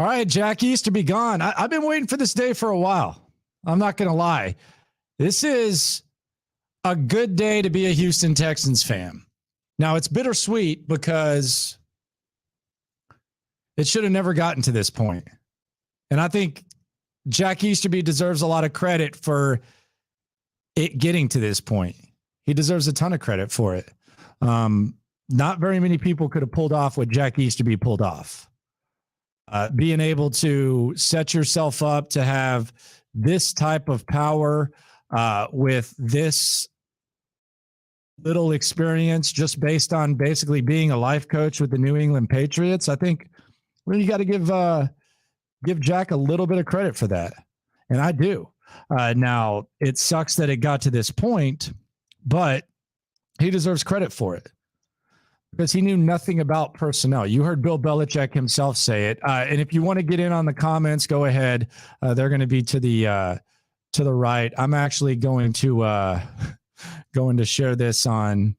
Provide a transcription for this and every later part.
All right, Jack Easterby gone. I've been waiting for this day for a while. I'm not going to lie. This is a good day to be a Houston Texans fan. Now, it's bittersweet because it should have never gotten to this point. And I think Jack Easterby deserves a lot of credit for it getting to this point. He deserves a ton of credit for it. Not very many people could have pulled off what Jack Easterby pulled off. Being able to set yourself up to have this type of power with this little experience just based on basically being a life coach with the New England Patriots, I think you got to give Jack a little bit of credit for that. And I do. Now, it sucks that it got to this point, but he deserves credit for it because he knew nothing about personnel. You heard Bill Belichick himself say it. And if you want to get in on the comments, go ahead. They're going to be to the right. I'm actually going to share this on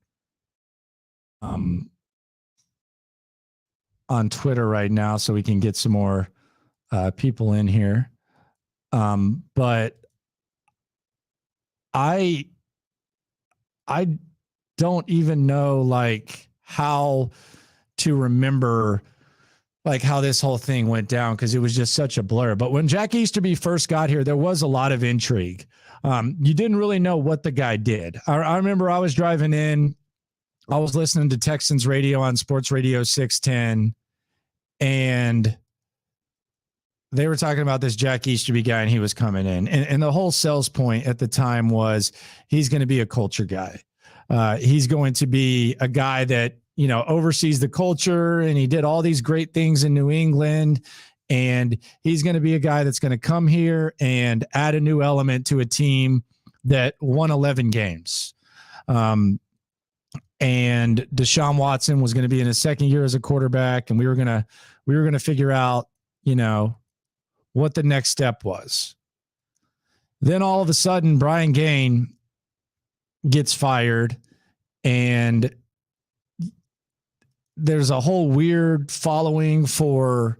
Twitter right now so we can get some more people in here. But I don't even know like how to remember like how this whole thing went down because it was just such a blur. But when Jack Easterby first got here, there was a lot of intrigue. You didn't really know what the guy did. I remember I was driving in, I was listening to Texans radio on Sports Radio 610, and they were talking about this Jack Easterby guy, and he was coming in. And the whole sales point at the time was he's going to be a culture guy. He's going to be a guy that, you know, oversees the culture, and he did all these great things in New England. And he's going to be a guy that's going to come here and add a new element to a team that won 11 games. And Deshaun Watson was going to be in his second year as a quarterback, and we were going to figure out, you know, what the next step was. Then all of a sudden, Brian Gaine gets fired, and there's a whole weird following for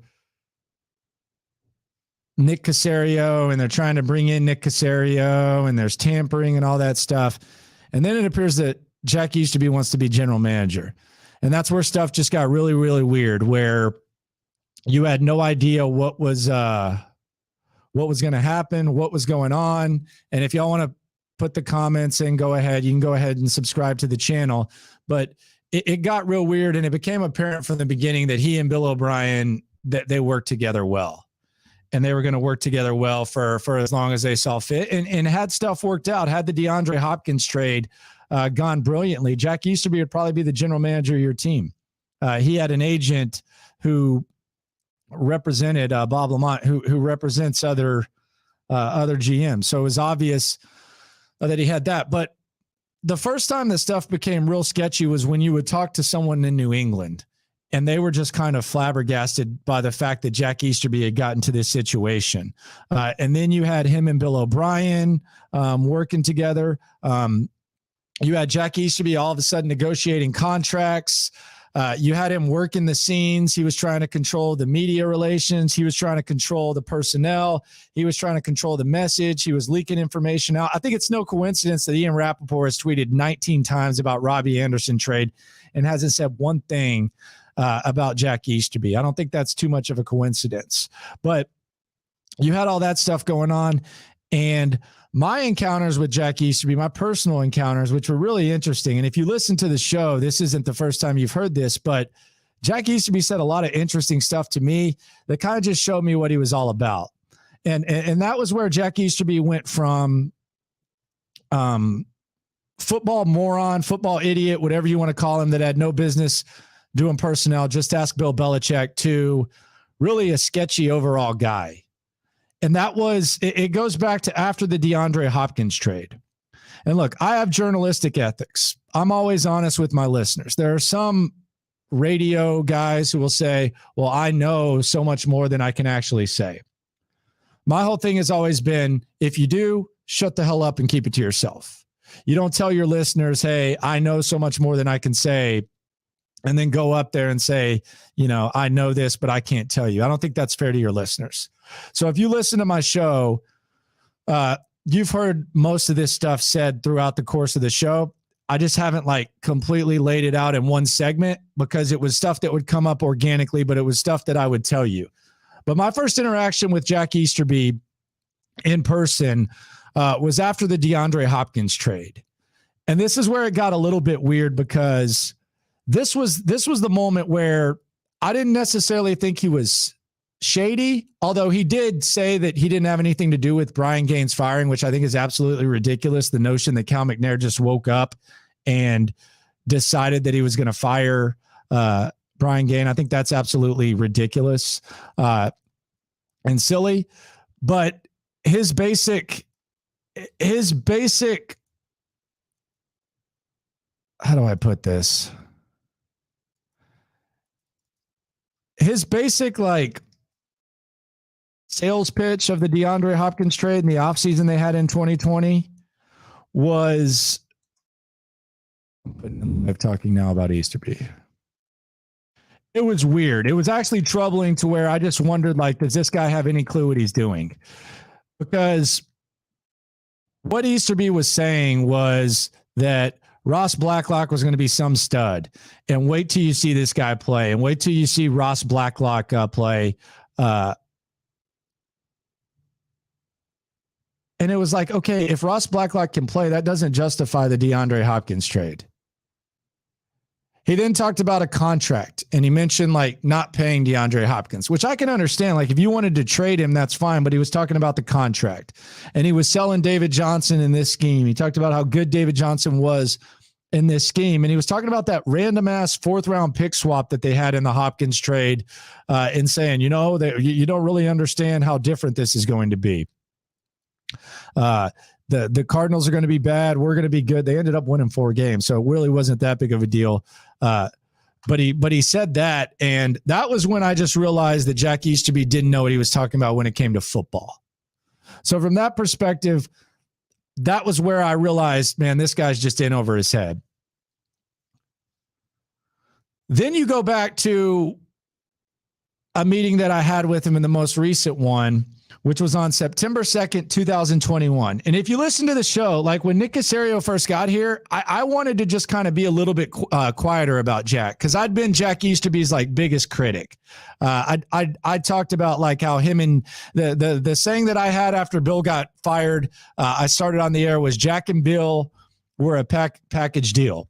Nick Caserio, and they're trying to bring in Nick Caserio, and there's tampering and all that stuff. And then it appears that Jack Easterby wants to be general manager. And that's where stuff just got really, really weird, where you had no idea what was going to happen, what was going on. And if y'all want to put the comments in, go ahead. You can go ahead and subscribe to the channel. But it got real weird, and it became apparent from the beginning that he and Bill O'Brien, that they worked together well. And they were going to work together well for as long as they saw fit. And had stuff worked out, had the DeAndre Hopkins trade gone brilliantly, Jack Easterby would probably be the general manager of your team. He had an agent who represented Bob Lamont, who represents other GMs. So it was obvious that he had that. But the first time that stuff became real sketchy was when you would talk to someone in New England, and they were just kind of flabbergasted by the fact that Jack Easterby had gotten to this situation. And then you had him and Bill O'Brien working together. You had Jack Easterby all of a sudden negotiating contracts. You had him working the scenes. He was trying to control the media relations. He was trying to control the personnel. He was trying to control the message. He was leaking information out. I think it's no coincidence that Ian Rappaport has tweeted 19 times about Robbie Anderson trade and hasn't said one thing about Jack Easterby. I don't think that's too much of a coincidence. But you had all that stuff going on, and my encounters with Jack Easterby, my personal encounters, which were really interesting. And if you listen to the show, this isn't the first time you've heard this, but Jack Easterby said a lot of interesting stuff to me that kind of just showed me what he was all about. And that was where Jack Easterby went from football moron, football idiot, whatever you want to call him, that had no business doing personnel, just ask Bill Belichick, to really a sketchy overall guy. And that was, it goes back to after the DeAndre Hopkins trade. And look, I have journalistic ethics. I'm always honest with my listeners. There are some radio guys who will say, well, I know so much more than I can actually say. My whole thing has always been, if you do, shut the hell up and keep it to yourself. You don't tell your listeners, hey, I know so much more than I can say. and then go up there and say, I know this, but I can't tell you. I don't think that's fair to your listeners. So if you listen to my show, you've heard most of this stuff said throughout the course of the show. I just haven't completely laid it out in one segment because it was stuff that would come up organically, but it was stuff that I would tell you. But my first interaction with Jack Easterby in person was after the DeAndre Hopkins trade. And this is where it got a little bit weird because this was the moment where I didn't necessarily think he was shady, although he did say that he didn't have anything to do with Brian Gaines firing, which I think is absolutely ridiculous. The notion that Cal McNair just woke up and decided that he was going to fire Brian Gaines, I think that's absolutely ridiculous and silly. But his basic, how do I put this? His basic sales pitch of the DeAndre Hopkins trade in the offseason they had in 2020 was, I'm talking now about Easterby. It was weird. It was actually troubling to where I just wondered, does this guy have any clue what he's doing? Because what Easterby was saying was that Ross Blacklock was going to be some stud, and wait till you see this guy play, and wait till you see Ross Blacklock play. And it was okay, if Ross Blacklock can play, that doesn't justify the DeAndre Hopkins trade. He then talked about a contract, and he mentioned not paying DeAndre Hopkins, which I can understand. If you wanted to trade him, that's fine. But he was talking about the contract, and he was selling David Johnson in this scheme. He talked about how good David Johnson was in this scheme. And he was talking about that random ass 4th round pick swap that they had in the Hopkins trade, and saying, you don't really understand how different this is going to be. The Cardinals are going to be bad. We're going to be good. They ended up winning 4 games, so it really wasn't that big of a deal. But he said that, and that was when I just realized that Jack Easterby didn't know what he was talking about when it came to football. So from that perspective, that was where I realized, man, this guy's just in over his head. Then you go back to a meeting that I had with him in the most recent one, which was on September 2nd, 2021. And if you listen to the show, when Nick Caserio first got here, I wanted to just kind of be a little bit quieter about Jack, because I'd been Jack Easterby's biggest critic. I talked about how him and the saying that I had after Bill got fired, I started on the air, was Jack and Bill were a package deal.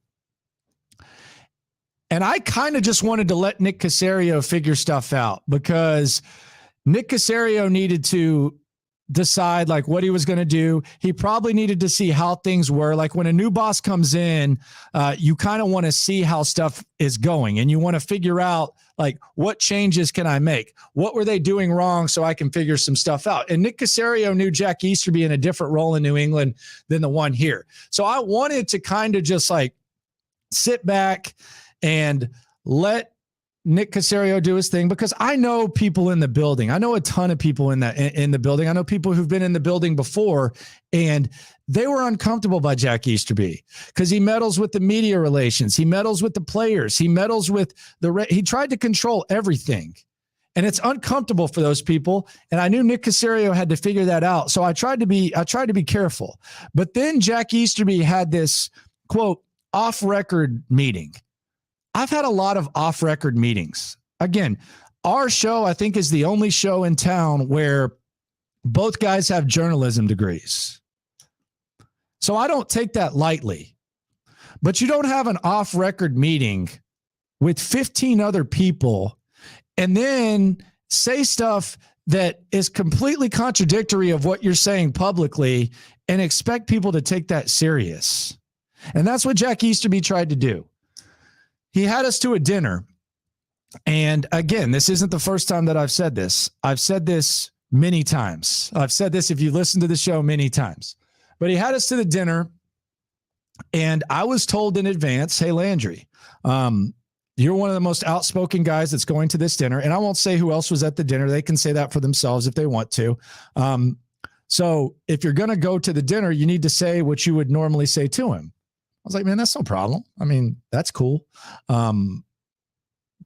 And I kind of just wanted to let Nick Caserio figure stuff out, because Nick Caserio needed to decide what he was going to do. He probably needed to see how things were. When a new boss comes in, you kind of want to see how stuff is going, and you want to figure out what changes can I make? What were they doing wrong so I can figure some stuff out? And Nick Caserio knew Jack Easterby in a different role in New England than the one here. So I wanted to kind of just sit back and let Nick Caserio do his thing, because I know people in the building. I know a ton of people in the building. I know people who've been in the building before, and they were uncomfortable by Jack Easterby because he meddles with the media relations. He meddles with the players. He meddles with he tried to control everything, and it's uncomfortable for those people. And I knew Nick Caserio had to figure that out. So I tried to be careful. But then Jack Easterby had this quote off-record meeting. I've had a lot of off-record meetings. Again, our show, I think, is the only show in town where both guys have journalism degrees. So I don't take that lightly. But you don't have an off-record meeting with 15 other people and then say stuff that is completely contradictory of what you're saying publicly and expect people to take that serious. And that's what Jack Easterby tried to do. He had us to a dinner. And again, this isn't the first time that I've said this. I've said this many times. I've said this if you listen to the show many times. But he had us to the dinner, and I was told in advance, hey, Landry, you're one of the most outspoken guys that's going to this dinner. And I won't say who else was at the dinner. They can say that for themselves if they want to. So if you're going to go to the dinner, you need to say what you would normally say to him. I was like, man, that's no problem. I mean, that's cool.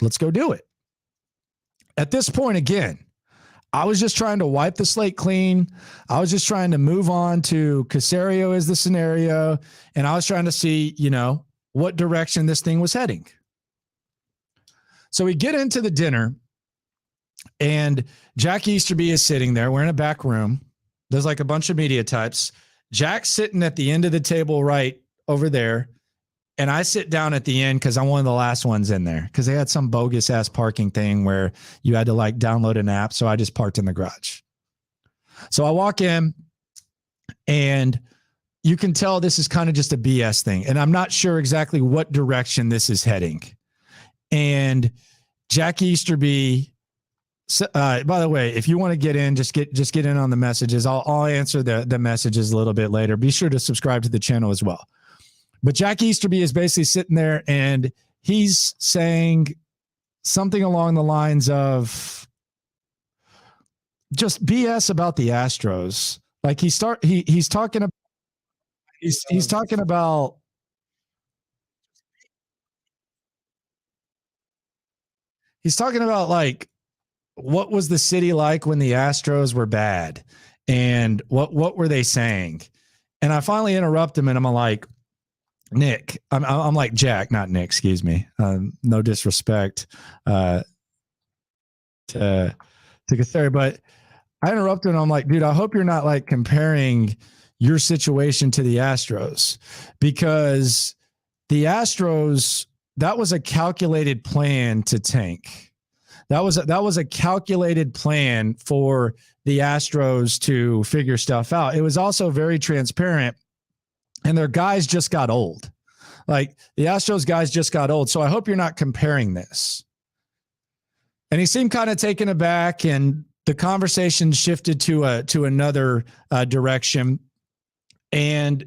let's go do it. At this point, again, I was just trying to wipe the slate clean. I was just trying to move on to Caserio as the scenario. And I was trying to see, what direction this thing was heading. So we get into the dinner and Jack Easterby is sitting there. We're in a back room. There's like a bunch of media types. Jack's sitting at the end of the table right over there. And I sit down at the end because I'm one of the last ones in there because they had some bogus ass parking thing where you had to like download an app. So I just parked in the garage. So I walk in and you can tell this is kind of just a BS thing. And I'm not sure exactly what direction this is heading. And Jack Easterby, by the way, if you want to get in, just get in on the messages. I'll answer the messages a little bit later. Be sure to subscribe to the channel as well. But Jack Easterby is basically sitting there and he's saying something along the lines of just BS about the Astros. Like he's talking about he's talking about like what was the city like when the Astros were bad and what were they saying? And I finally interrupt him and I'm like, Nick, I'm like Jack, not Nick, excuse me. No disrespect to Caserio, but I interrupted and I'm like, dude, I hope you're not like comparing your situation to the Astros because the Astros, that was a calculated plan to tank. That was a calculated plan for the Astros to figure stuff out. It was also very transparent. And their guys just got old. Like the Astros guys just got old. So I hope you're not comparing this. And he seemed kind of taken aback and the conversation shifted to another direction. And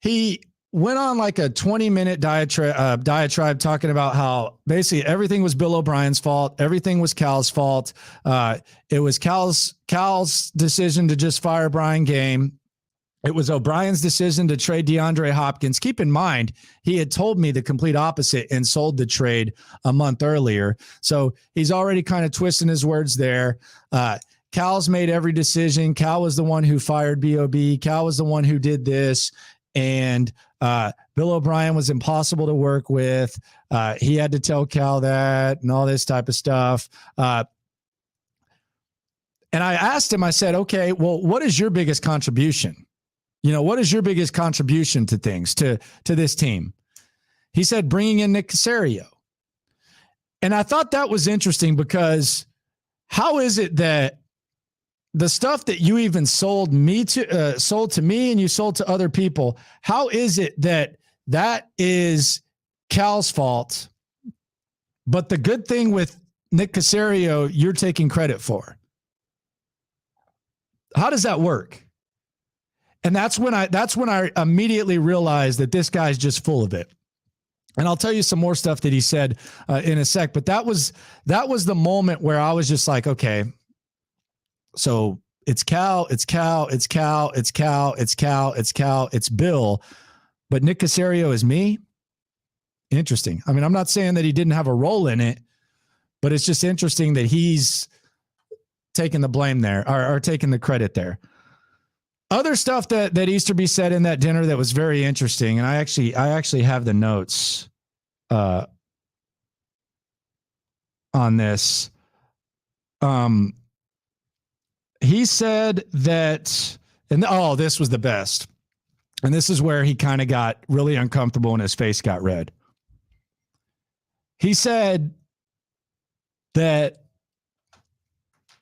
he went on like a 20-minute diatribe talking about how basically everything was Bill O'Brien's fault. Everything was Cal's fault. It was Cal's decision to just fire Brian Game. It was O'Brien's decision to trade DeAndre Hopkins. Keep in mind, he had told me the complete opposite and sold the trade a month earlier. So he's already kind of twisting his words there. Cal's made every decision. Cal was the one who fired B.O.B. Cal was the one who did this. And Bill O'Brien was impossible to work with. He had to tell Cal that and all this type of stuff. And I asked him, I said, okay, well, what is your biggest contribution? What is your biggest contribution to things, to this team? He said, bringing in Nick Caserio. And I thought that was interesting because how is it that the stuff that you even sold to me and you sold to other people, how is it that is Cal's fault? But the good thing with Nick Caserio, you're taking credit for. How does that work? And that's when I immediately realized that this guy's just full of it. And I'll tell you some more stuff that he said in a sec. But that was the moment where I was just like, okay, so it's Cal, it's Cal, it's Cal, it's Cal, it's Cal, it's Cal, it's Bill, but Nick Caserio is me. Interesting. I mean, I'm not saying that he didn't have a role in it, but it's just interesting that he's taking the blame there or taking the credit there. Other stuff that Easterby said in that dinner that was very interesting, and I actually have the notes on this. He said that, and this was the best, and this is where he kind of got really uncomfortable and his face got red. He said that,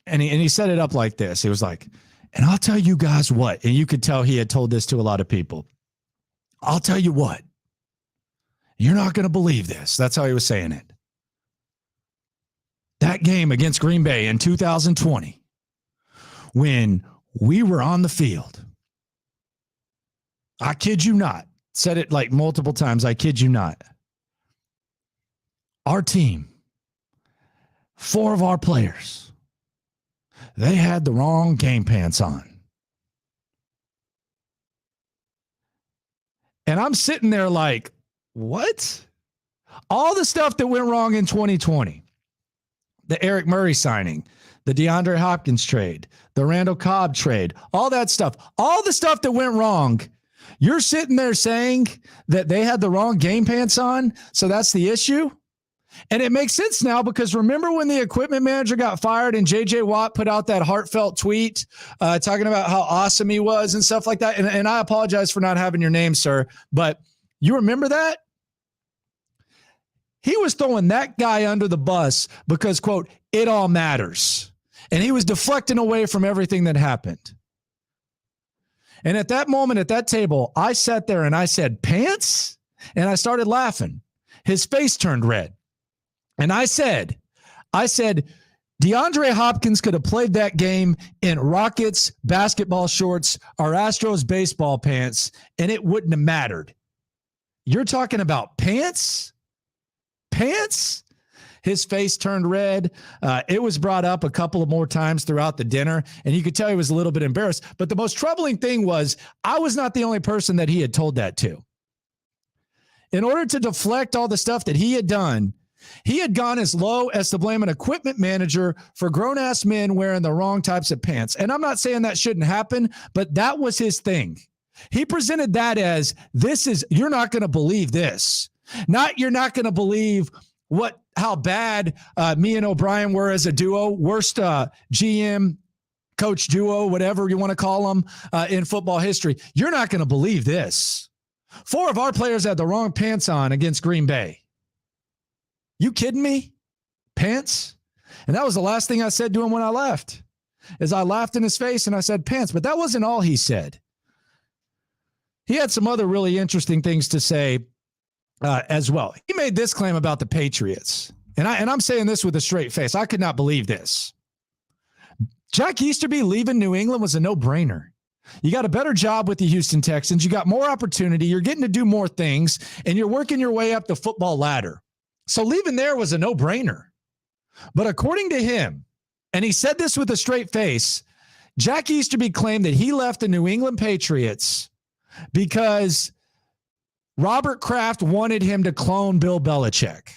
and he set it up like this. He was like, and I'll tell you guys what, and you could tell he had told this to a lot of people. I'll tell you what, you're not going to believe this. That's how he was saying it. That game against Green Bay in 2020, when we were on the field, I kid you not, said it like multiple times, I kid you not. Our team, 4 of our players, they had the wrong game pants on. And I'm sitting there like, what? All the stuff that went wrong in 2020, the Eric Murray signing, the DeAndre Hopkins trade, the Randall Cobb trade, all that stuff, all the stuff that went wrong, you're sitting there saying that they had the wrong game pants on, so that's the issue? And it makes sense now because remember when the equipment manager got fired and J.J. Watt put out that heartfelt tweet talking about how awesome he was and stuff like that? And I apologize for not having your name, sir, but you remember that? He was throwing that guy under the bus because, quote, it all matters. And he was deflecting away from everything that happened. And at that moment, at that table, I sat there and I said, pants? And I started laughing. His face turned red. And I said, DeAndre Hopkins could have played that game in Rockets basketball shorts or Astros baseball pants, and it wouldn't have mattered. You're talking about pants? Pants? His face turned red. It was brought up a couple of more times throughout the dinner, and you could tell he was a little bit embarrassed. But the most troubling thing was I was not the only person that he had told that to. In order to deflect all the stuff that he had done, he had gone as low as to blame an equipment manager for grown-ass men wearing the wrong types of pants. And I'm not saying that shouldn't happen, but that was his thing. He presented that as, you're not going to believe this. You're not going to believe how bad me and O'Brien were as a duo, worst GM coach duo, whatever you want to call them in football history. You're not going to believe this. 4 of our players had the wrong pants on against Green Bay. You kidding me? Pants? And that was the last thing I said to him when I left, is I laughed in his face and I said pants, but that wasn't all he said. He had some other really interesting things to say as well. He made this claim about the Patriots, and I'm saying this with a straight face. I could not believe this. Jack Easterby leaving New England was a no-brainer. You got a better job with the Houston Texans. You got more opportunity. You're getting to do more things, and you're working your way up the football ladder. So leaving there was a no-brainer. But according to him, and he said this with a straight face, Jack Easterby claimed that he left the New England Patriots because Robert Kraft wanted him to clone Bill Belichick.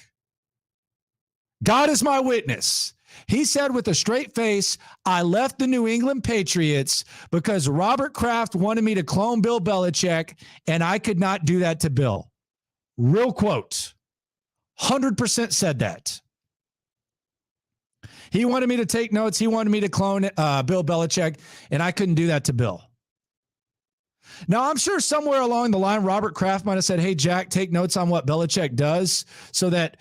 God is my witness. He said with a straight face, I left the New England Patriots because Robert Kraft wanted me to clone Bill Belichick, and I could not do that to Bill. Real quote. 100% said that. He wanted me to take notes. He wanted me to clone Bill Belichick, and I couldn't do that to Bill. Now, I'm sure somewhere along the line, Robert Kraft might have said, hey, Jack, take notes on what Belichick does so that,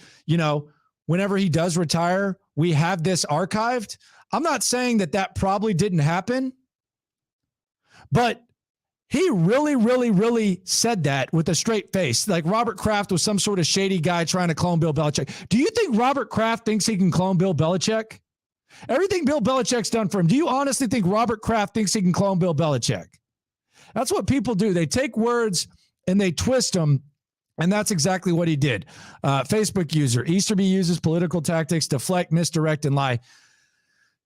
whenever he does retire, we have this archived. I'm not saying that probably didn't happen, but he really, really, really said that with a straight face. Like Robert Kraft was some sort of shady guy trying to clone Bill Belichick. Do you think Robert Kraft thinks he can clone Bill Belichick? Everything Bill Belichick's done for him. Do you honestly think Robert Kraft thinks he can clone Bill Belichick? That's what people do. They take words and they twist them. And that's exactly what he did. Facebook user, Easterby uses political tactics to deflect, misdirect, and lie.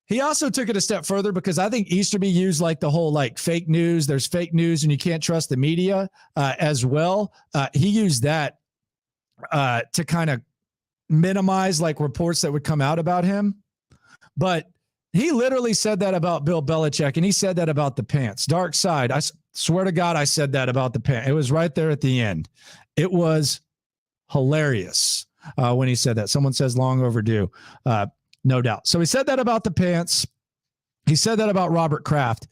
He also took it a step further because I think Easterby used the whole fake news. There's fake news and you can't trust the media as well. He used that to kind of minimize reports that would come out about him. But he literally said that about Bill Belichick, and he said that about the pants. Dark side. I swear to God, I said that about the pants. It was right there at the end. It was hilarious when he said that. Someone says long overdue. No doubt. So he said that about the pants. He said that about Robert Kraft.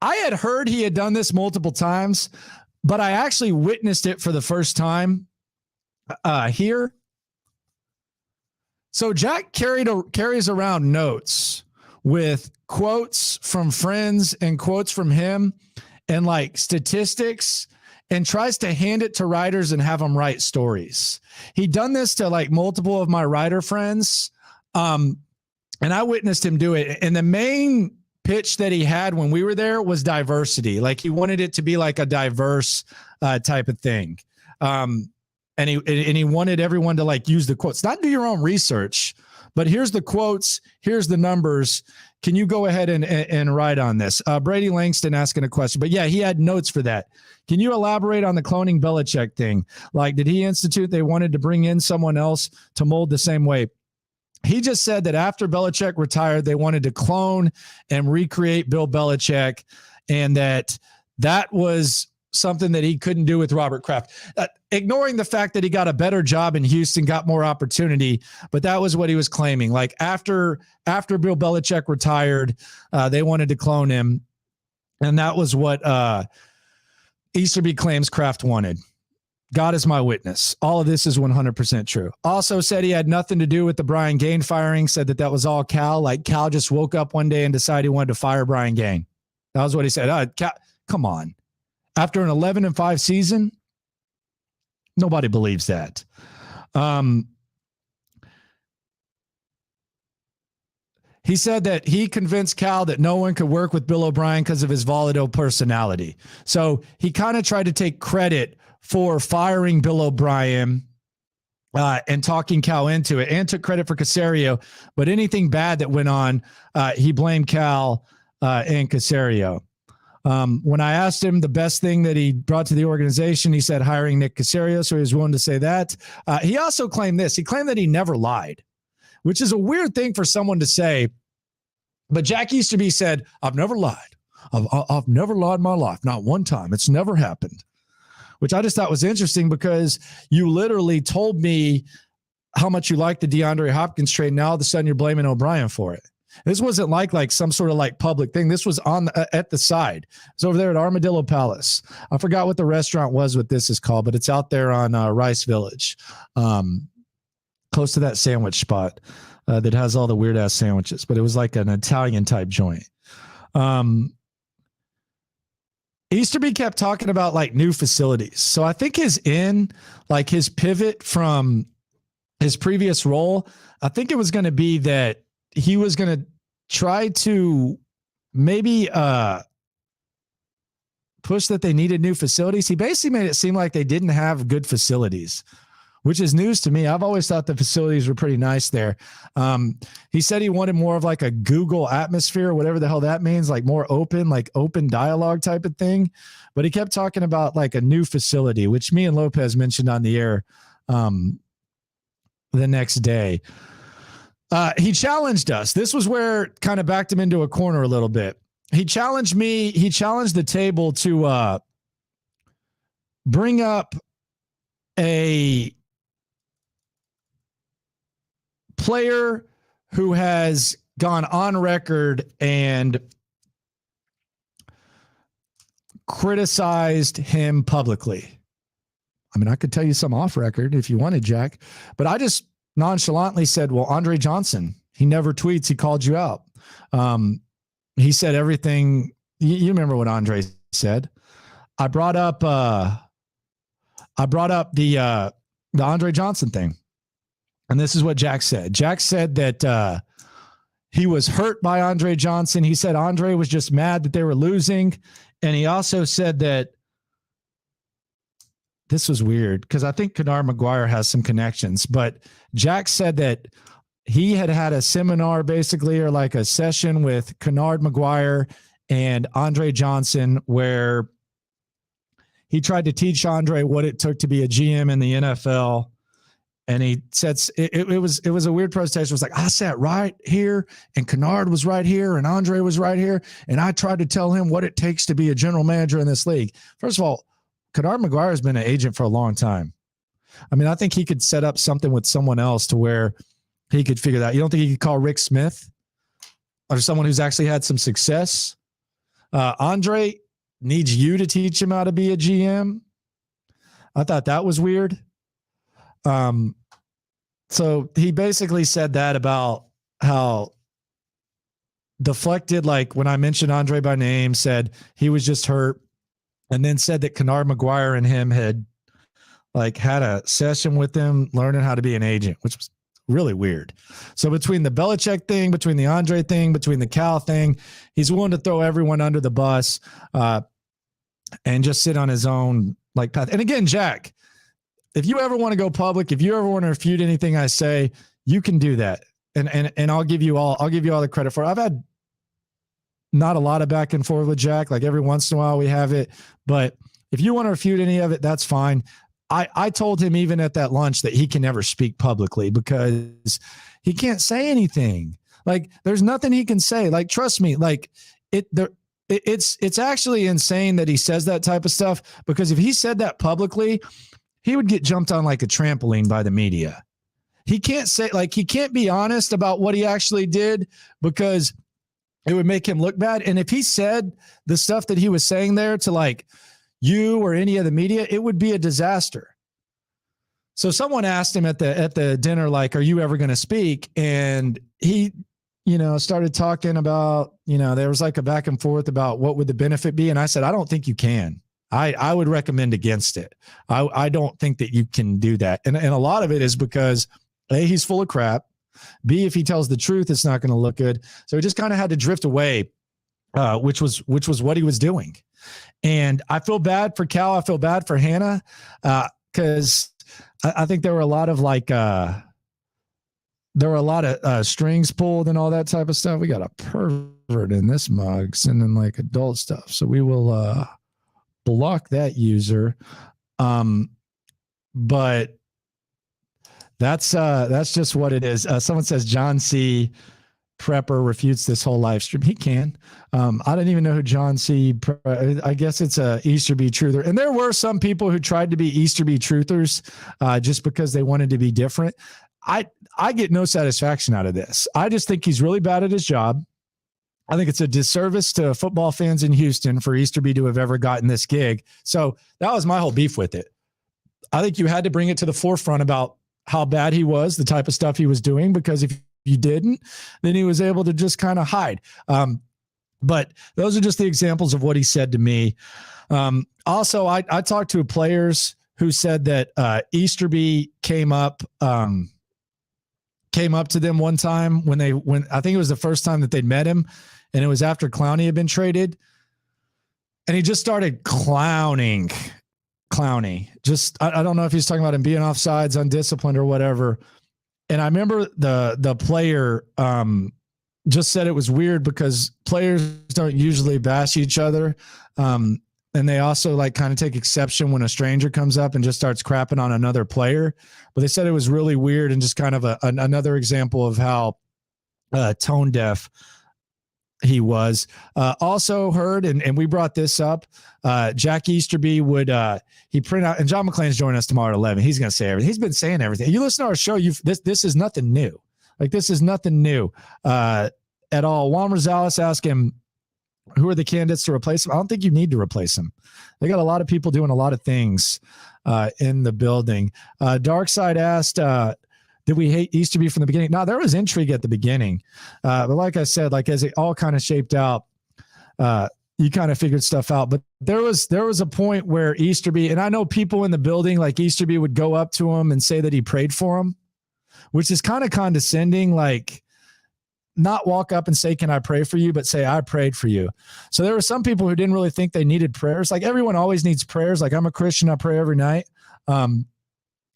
I had heard he had done this multiple times, but I actually witnessed it for the first time here. So Jack carries around notes with quotes from friends and quotes from him and statistics, and tries to hand it to writers and have them write stories. He'd done this to multiple of my writer friends. And I witnessed him do it. And the main pitch that he had when we were there was diversity. He wanted it to be a diverse type of thing. And he wanted everyone to use the quotes, not do your own research, But here's the quotes. Here's the numbers. Can you go ahead and write on this? Brady Langston asking a question. But yeah, he had notes for that. Can you elaborate on the cloning Belichick thing? Like, did he institute they wanted to bring in someone else to mold the same way? He just said that after Belichick retired, they wanted to clone and recreate Bill Belichick, and that was something that he couldn't do with Robert Kraft. Ignoring the fact that he got a better job in Houston, got more opportunity, but that was what he was claiming. Like after Bill Belichick retired, they wanted to clone him, and that was what Easterby claims Kraft wanted. God is my witness. All of this is 100% true. Also said he had nothing to do with the Brian Gaine firing, said that was all Cal. Like Cal just woke up one day and decided he wanted to fire Brian Gaine. That was what he said. Cal, come on. After an 11-5 season, nobody believes that. He said that he convinced Cal that no one could work with Bill O'Brien because of his volatile personality. So he kind of tried to take credit for firing Bill O'Brien and talking Cal into it, and took credit for Caserio. But anything bad that went on, he blamed Cal and Caserio. When I asked him the best thing that he brought to the organization, he said hiring Nick Caserio, so he was willing to say that. He also claimed this. He claimed that he never lied, which is a weird thing for someone to say. But Jack Easterby said, I've never lied. I've never lied in my life, not one time. It's never happened, which I just thought was interesting because you literally told me how much you liked the DeAndre Hopkins trade. Now all of a sudden you're blaming O'Brien for it. This wasn't like some sort of like public thing. This was on at the side. It's over there at Armadillo Palace. I forgot what the restaurant was, what this is called, but it's out there on Rice Village, close to that sandwich spot that has all the weird ass sandwiches, but it was like an Italian type joint. Easterby kept talking about like new facilities. So I think his pivot from his previous role, I think it was going to be that he was going to try to maybe push that they needed new facilities. He basically made it seem like they didn't have good facilities, which is news to me. I've always thought the facilities were pretty nice there. He said he wanted more of like a Google atmosphere, whatever the hell that means, like more open dialogue type of thing. But he kept talking about like a new facility, which me and Lopez mentioned on the air the next day. He challenged us. This was where it kind of backed him into a corner a little bit. He challenged me. He challenged the table to bring up a player who has gone on record and criticized him publicly. I mean, I could tell you some off record if you wanted, Jack, but I just nonchalantly said, well, Andre Johnson, he never tweets. He called you out. He said everything. You remember what Andre said. I brought up the Andre Johnson thing. And this is what Jack said. Jack said that he was hurt by Andre Johnson. He said Andre was just mad that they were losing. And he also said that this was weird because I think Kennard McGuire has some connections, but Jack said that he had a seminar basically, or like a session with Kennard McGuire and Andre Johnson, where he tried to teach Andre what it took to be a GM in the NFL. And he said it was a weird presentation. It was like, I sat right here and Kennard was right here and Andre was right here. And I tried to tell him what it takes to be a general manager in this league. First of all, Kennard McGuire has been an agent for a long time. I mean, I think he could set up something with someone else to where he could figure that out. You don't think he could call Rick Smith or someone who's actually had some success? Andre needs you to teach him how to be a GM. I thought that was weird. So he basically said that about how deflected, like when I mentioned Andre by name, said he was just hurt, and then said that Kennard McGuire and him had like had a session with him learning how to be an agent, which was really weird. So between the Belichick thing, between the Andre thing, between the Cal thing, he's willing to throw everyone under the bus and just sit on his own like path. And again, Jack, if you ever want to go public, if you ever want to refute anything I say, you can do that. and I'll give you all the credit for it. I've had not a lot of back and forth with Jack. Like every once in a while we have it, but if you want to refute any of it, that's fine. I told him even at that lunch that he can never speak publicly because he can't say anything. Like there's nothing he can say. Like, trust me, like it's actually insane that he says that type of stuff, because if he said that publicly, he would get jumped on like a trampoline by the media. He can't say, like, he can't be honest about what he actually did because it would make him look bad. And if he said the stuff that he was saying there to like you or any of the media, it would be a disaster. So someone asked him at the dinner, like, are you ever going to speak? And he, started talking about, there was like a back and forth about what would the benefit be. And I said, I don't think you can. I would recommend against it. I don't think that you can do that. And a lot of it is because A, he's full of crap. B, if he tells the truth, it's not going to look good. So he just kind of had to drift away, which was what he was doing. And I feel bad for Cal. I feel bad for Hannah, because I think there were a lot of strings pulled and all that type of stuff. We got a pervert in this mug sending like adult stuff. So we will block that user. But that's just what it is. Someone says John C. Prepper refutes this whole live stream. He can. I don't even know who John C. I guess it's a Easterby truther. And there were some people who tried to be Easterby truthers just because they wanted to be different. I get no satisfaction out of this. I just think he's really bad at his job. I think it's a disservice to football fans in Houston for Easterby to have ever gotten this gig. So that was my whole beef with it. I think you had to bring it to the forefront about how bad he was, the type of stuff he was doing, because if you didn't, then he was able to just kind of hide. But those are just the examples of what he said to me. Also, I talked to players who said that Easterby came up to them one time when I think it was the first time that they'd met him, and it was after Clowney had been traded, and he just started clowning. Just, I don't know if he's talking about him being offsides, undisciplined or whatever. And I remember the player just said it was weird because players don't usually bash each other. And they also like kind of take exception when a stranger comes up and just starts crapping on another player. But they said it was really weird and just kind of another example of how tone deaf he was. Also heard, and we brought this up, Jack Easterby would he print out, and John McClain's joining us tomorrow at 11. He's going to say everything. He's been saying everything. You listen to our show, this is nothing new. Like, this is nothing new at all. Juan Rosales asked him, who are the candidates to replace him? I don't think you need to replace him. They got a lot of people doing a lot of things in the building. Darkside asked, did we hate Easterby from the beginning? No, there was intrigue at the beginning. But like I said, like as it all kind of shaped out, you kind of figured stuff out. But there was a point where Easterby, and I know people in the building, like Easterby would go up to him and say that he prayed for him, which is kind of condescending, like not walk up and say, can I pray for you, but say, I prayed for you. So there were some people who didn't really think they needed prayers. Like everyone always needs prayers. Like I'm a Christian, I pray every night. And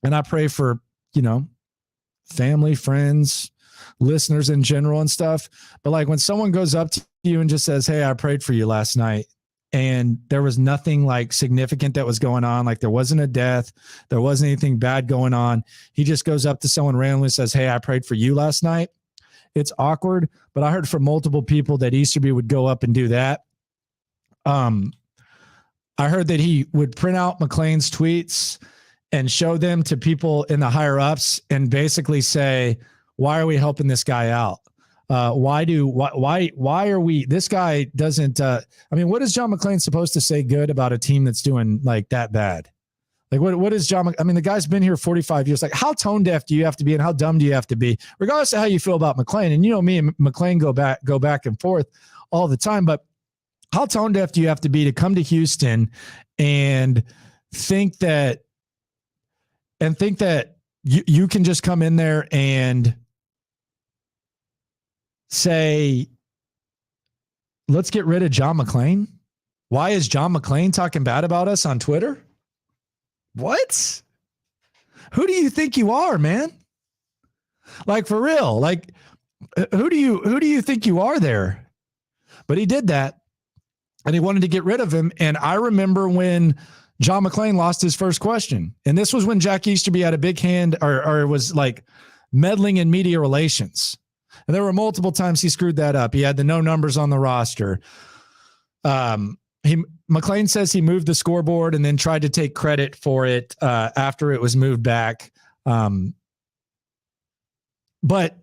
I pray for, family, friends, listeners in general and stuff. But like when someone goes up to you and just says, hey, I prayed for you last night, and there was nothing like significant that was going on. Like there wasn't a death. There wasn't anything bad going on. He just goes up to someone randomly and says, hey, I prayed for you last night. It's awkward, but I heard from multiple people that Easterby would go up and do that. I heard that he would print out McClain's tweets and show them to people in the higher ups and basically say, why are we helping this guy out? Why are we, this guy doesn't, what is John McClain supposed to say good about a team that's doing like that bad? Like what is John? The guy's been here 45 years. Like how tone deaf do you have to be and how dumb do you have to be, regardless of how you feel about McClain? And me and McClain go back and forth all the time, but how tone deaf do you have to be to come to Houston and think that you can just come in there and say, let's get rid of John McClain? Why is John McClain talking bad about us on Twitter? What? Who do you think you are, man? Like for real. Like who do you think you are there? But he did that, and he wanted to get rid of him. And I remember when John McClain lost his first question, and this was when Jack Easterby had a big hand or was like meddling in media relations. And there were multiple times he screwed that up. He had the no numbers on the roster. McClain says he moved the scoreboard and then tried to take credit for it after it was moved back. But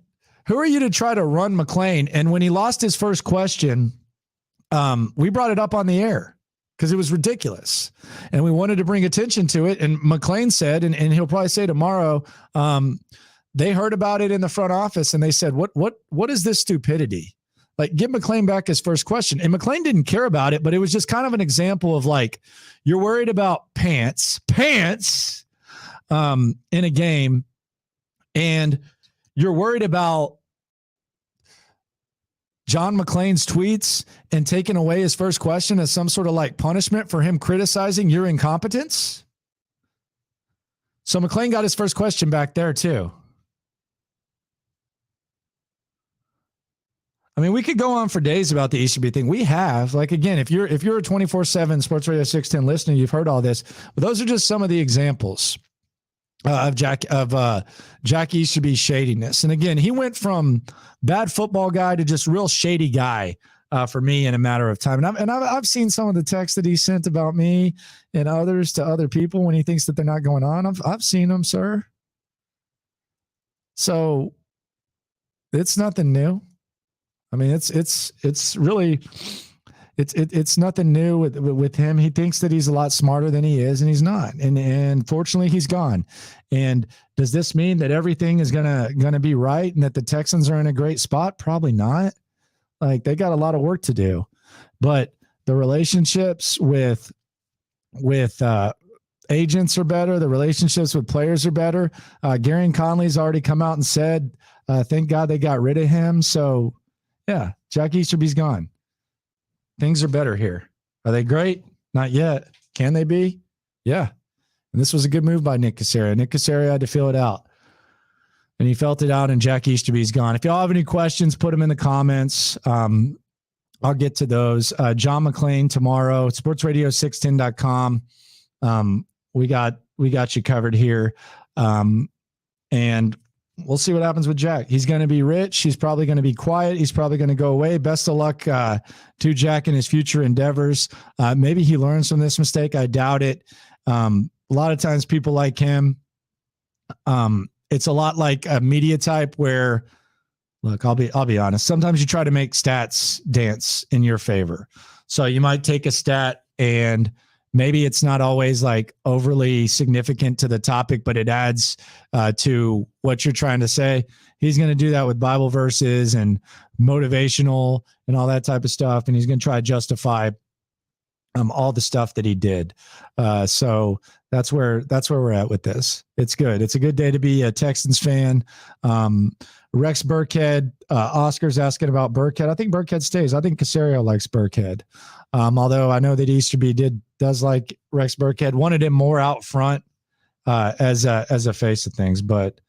who are you to try to run McClain? And when he lost his first question, we brought it up on the air because it was ridiculous. And we wanted to bring attention to it. And McClain said, and he'll probably say tomorrow, they heard about it in the front office and they said, what is this stupidity? Like, give McClain back his first question. And McClain didn't care about it, but it was just kind of an example of like, you're worried about pants in a game, and you're worried about John McClain's tweets and taking away his first question as some sort of like punishment for him criticizing your incompetence. So McClain got his first question back there too. I mean, we could go on for days about the Easterby thing. We have, like, again, if you're a 24/7 Sports Radio 610 listener, you've heard all this, but those are just some of the examples of Jack Easterby's shadiness. And again, he went from bad football guy to just real shady guy for me in a matter of time. And I've seen some of the texts that he sent about me and others to other people when he thinks that they're not going on. I've seen them, sir. So it's nothing new. I mean, it's really nothing new with him. He thinks that he's a lot smarter than he is, and he's not. And fortunately, he's gone. And does this mean that everything is gonna be right and that the Texans are in a great spot? Probably not. Like, they got a lot of work to do. But the relationships with agents are better. The relationships with players are better. Gary Conley's already come out and said, thank God they got rid of him. So yeah, Jack Easterby's gone. Things are better here. Are they great? Not yet. Can they be? Yeah. And this was a good move by Nick Caserio. Nick Caserio had to feel it out. And he felt it out, and Jack Easterby's gone. If y'all have any questions, put them in the comments. I'll get to those. John McClain tomorrow, sportsradio610.com. We got you covered here. And we'll see what happens with Jack. He's going to be rich. He's probably going to be quiet. He's probably going to go away. Best of luck to Jack in his future endeavors. Maybe he learns from this mistake. I doubt it. A lot of times people like him, it's a lot like a media type where, look, I'll be honest. Sometimes you try to make stats dance in your favor. So you might take a stat and maybe it's not always like overly significant to the topic, but it adds to what you're trying to say. He's going to do that with Bible verses and motivational and all that type of stuff. And he's going to try to justify all the stuff that he did. So that's where we're at with this. It's good. It's a good day to be a Texans fan. Rex Burkhead, Oscar's asking about Burkhead. I think Burkhead stays. I think Caserio likes Burkhead. Although I know that Easterby does like Rex Burkhead, wanted him more out front as a face of things, but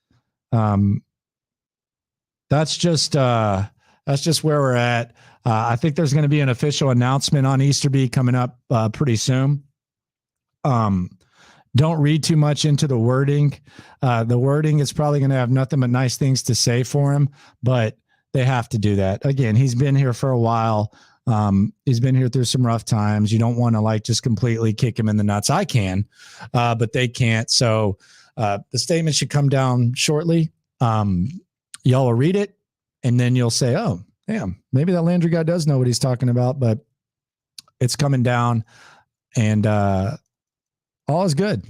that's just where we're at. I think there's going to be an official announcement on Easterby coming up pretty soon. Don't read too much into the wording. The wording is probably going to have nothing but nice things to say for him, but they have to do that. Again, he's been here for a while. He's been here through some rough times. You don't want to like just completely kick him in the nuts. I can, but they can't. So the statement should come down shortly. Y'all will read it and then you'll say, oh, damn, maybe that Landry guy does know what he's talking about, but it's coming down and all is good.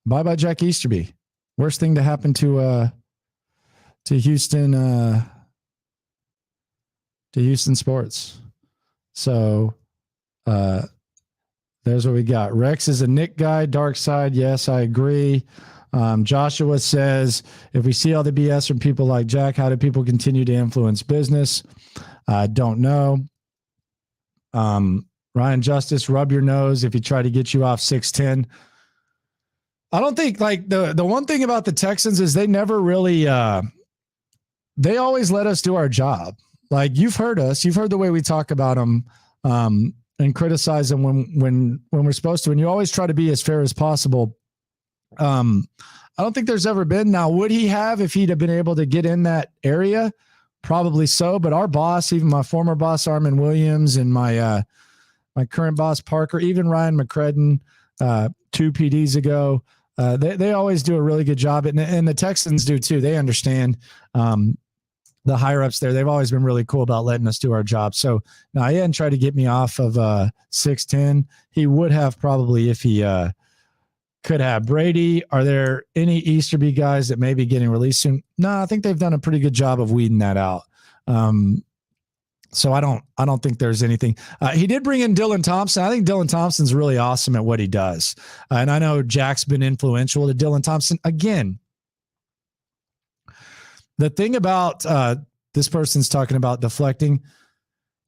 Bye-bye, Jack Easterby. Worst thing to happen to Houston, to Houston sports. So there's what we got. Rex is a Nick guy, dark side. Yes, I agree. Joshua says, if we see all the BS from people like Jack, how do people continue to influence business? I don't know. Ryan Justice, rub your nose if he try to get you off 610. I don't think, like, the one thing about the Texans is they never really they always let us do our job. Like you've heard us, you've heard the way we talk about them and criticize them when we're supposed to. And you always try to be as fair as possible. I don't think there's ever been. Now, would he have if he'd have been able to get in that area? Probably so. But our boss, even my former boss, Armin Williams, and my current boss, Parker, even Ryan McCredden, 2 PDs ago, they always do a really good job. And the Texans do too. They understand the higher ups there. They've always been really cool about letting us do our job. So now he hadn't tried to get me off of 6'10". He would have probably if he could have. Brady, are there any Easterby guys that may be getting released soon? No, I think they've done a pretty good job of weeding that out. So I don't think there's anything. He did bring in Dylan Thompson. I think Dylan Thompson's really awesome at what he does. And I know Jack's been influential to Dylan Thompson. Again, the thing about this person's talking about deflecting.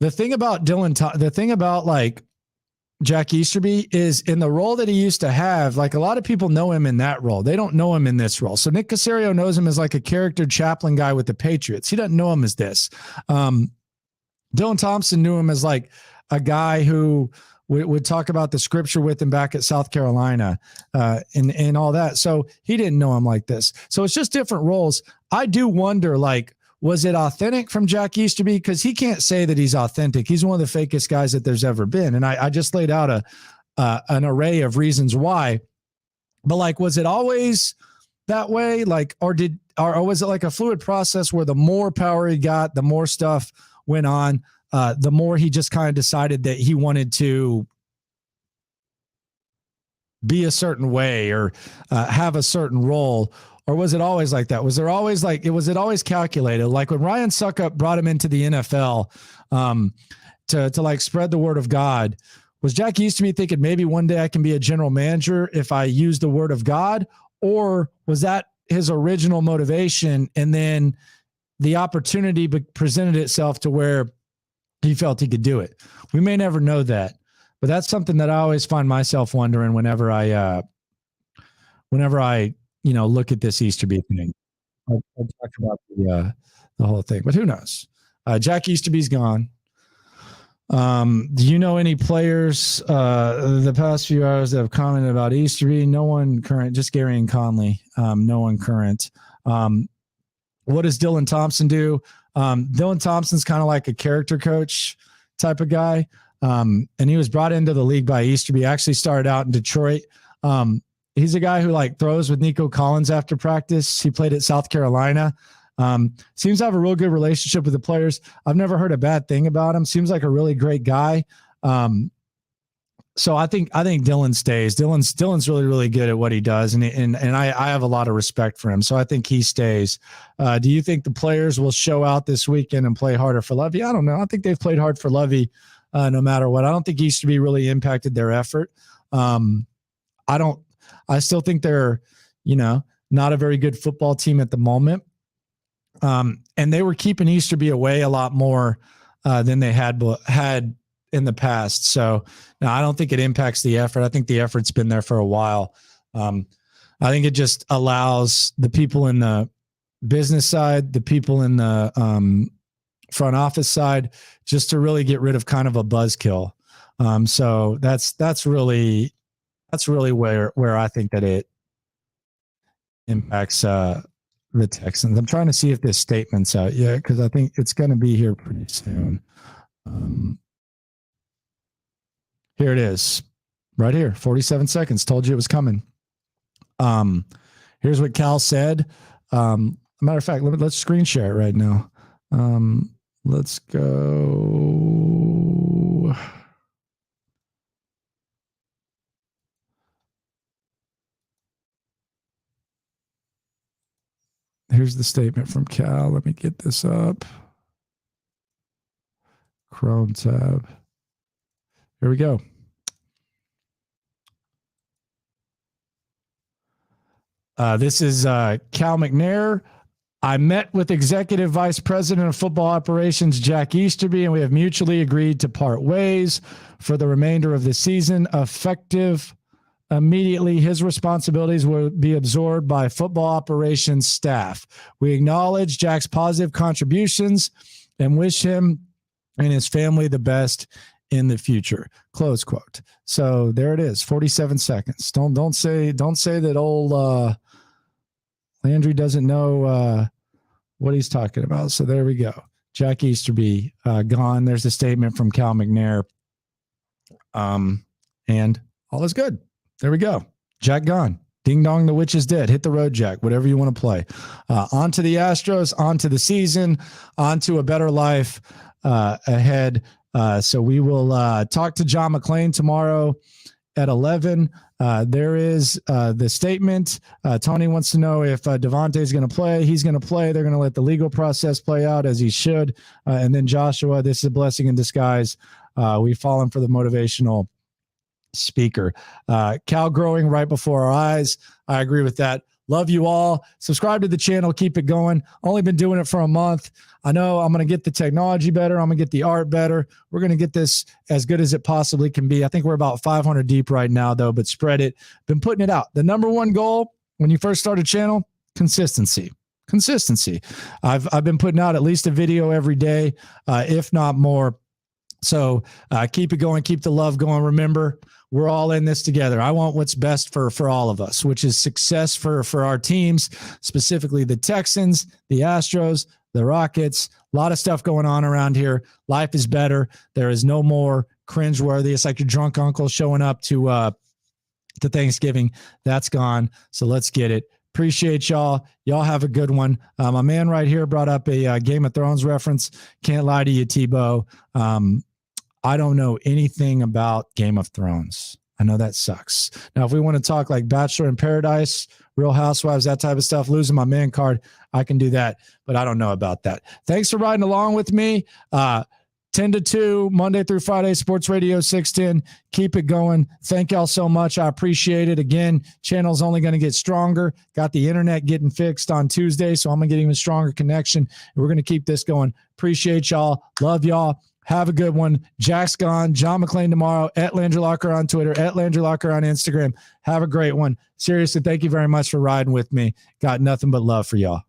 The thing about the thing about like Jack Easterby is in the role that he used to have, like a lot of people know him in that role. They don't know him in this role. So Nick Caserio knows him as like a character chaplain guy with the Patriots. He doesn't know him as this. Dylan Thompson knew him as like a guy who would talk about the scripture with him back at South Carolina and all that. So he didn't know him like this. So it's just different roles. I do wonder, like, was it authentic from Jack Easterby? Because he can't say that he's authentic. He's one of the fakest guys that there's ever been. And I just laid out an array of reasons why. But like, was it always that way? Like, or was it like a fluid process where the more power he got, the more stuff went on, the more he just kind of decided that he wanted to be a certain way or have a certain role? Or was it always like that? Was it always calculated? Like when Ryan Suckup brought him into the NFL to like spread the word of God, was Jack Easterby thinking maybe one day I can be a general manager if I use the word of God? Or was that his original motivation? And then the opportunity presented itself to where he felt he could do it. We may never know that, but that's something that I always find myself wondering whenever I look at this Easterby thing. I'll talk about the whole thing, but who knows? Jack Easterby's gone. Do you know any players the past few hours that have commented about Easterby? No one current, just Gary and Conley. No one current. What does Dylan Thompson do? Dylan Thompson's kind of like a character coach type of guy. And he was brought into the league by Easterby. Actually started out in Detroit. He's a guy who like throws with Nico Collins after practice. He played at South Carolina. Seems to have a real good relationship with the players. I've never heard a bad thing about him. Seems like a really great guy. So I think Dylan stays. Dylan's really, really good at what he does. And I have a lot of respect for him. So I think he stays. Do you think the players will show out this weekend and play harder for Lovey? I don't know. I think they've played hard for Lovey no matter what. I don't think Easterby really impacted their effort. I still think they're, not a very good football team at the moment. And they were keeping Easterby away a lot more than they had in the past. So now I don't think it impacts the effort. I think the effort's been there for a while. I think it just allows the people in the business side, the people in the front office side, just to really get rid of kind of a buzzkill. So that's really where I think that it impacts the Texans. I'm trying to see if this statement's out yet, because I think it's going to be here pretty soon. Here it is, right here, 47 seconds. Told you it was coming. Here's what Cal said. Matter of fact, let's screen share it right now. Let's go. Here's the statement from Cal. Let me get this up. Chrome tab. Here we go. This is Cal McNair. I met with Executive Vice President of Football Operations, Jack Easterby, and we have mutually agreed to part ways for the remainder of the season, effective immediately his responsibilities will be absorbed by football operations staff. We acknowledge Jack's positive contributions and wish him and his family the best in the future. Close quote. So there it is. 47 seconds. Don't say that old Landry doesn't know what he's talking about. So there we go. Jack Easterby gone. There's a statement from Cal McNair. And all is good. There we go. Jack gone. Ding dong, the witch is dead. Hit the road, Jack. Whatever you want to play. On to the Astros, on to the season, on to a better life ahead. So we will talk to John McClain tomorrow at 11. There is the statement. Tony wants to know if Devontae is going to play. He's going to play. They're going to let the legal process play out as he should. And then Joshua, this is a blessing in disguise. We've fallen for the motivational speaker. Cal growing right before our eyes. I agree with that. Love you all. Subscribe to the channel. Keep it going. Only been doing it for a month. I know I'm going to get the technology better. I'm going to get the art better. We're going to get this as good as it possibly can be. I think we're about 500 deep right now, though, but spread it. Been putting it out. The number one goal when you first start a channel, consistency. I've been putting out at least a video every day, if not more. So keep it going. Keep the love going. Remember, we're all in this together. I want what's best for all of us, which is success for our teams, specifically the Texans, the Astros, the Rockets. A lot of stuff going on around here. Life is better. There is no more cringeworthy. It's like your drunk uncle showing up to Thanksgiving. That's gone. So let's get it. Appreciate y'all. Y'all have a good one. My man right here brought up a Game of Thrones reference. Can't lie to you, Tebow. I don't know anything about Game of Thrones. I know that sucks. Now, if we want to talk like Bachelor in Paradise, Real Housewives, that type of stuff, losing my man card, I can do that, but I don't know about that. Thanks for riding along with me. 10 to 2, Monday through Friday, Sports Radio 610. Keep it going. Thank y'all so much. I appreciate it. Again, channel's only going to get stronger. Got the internet getting fixed on Tuesday, so I'm going to get even stronger connection. And we're going to keep this going. Appreciate y'all. Love y'all. Have a good one. Jack's gone. John McClain tomorrow. At Landry Locker on Twitter. At Landry Locker on Instagram. Have a great one. Seriously, thank you very much for riding with me. Got nothing but love for y'all.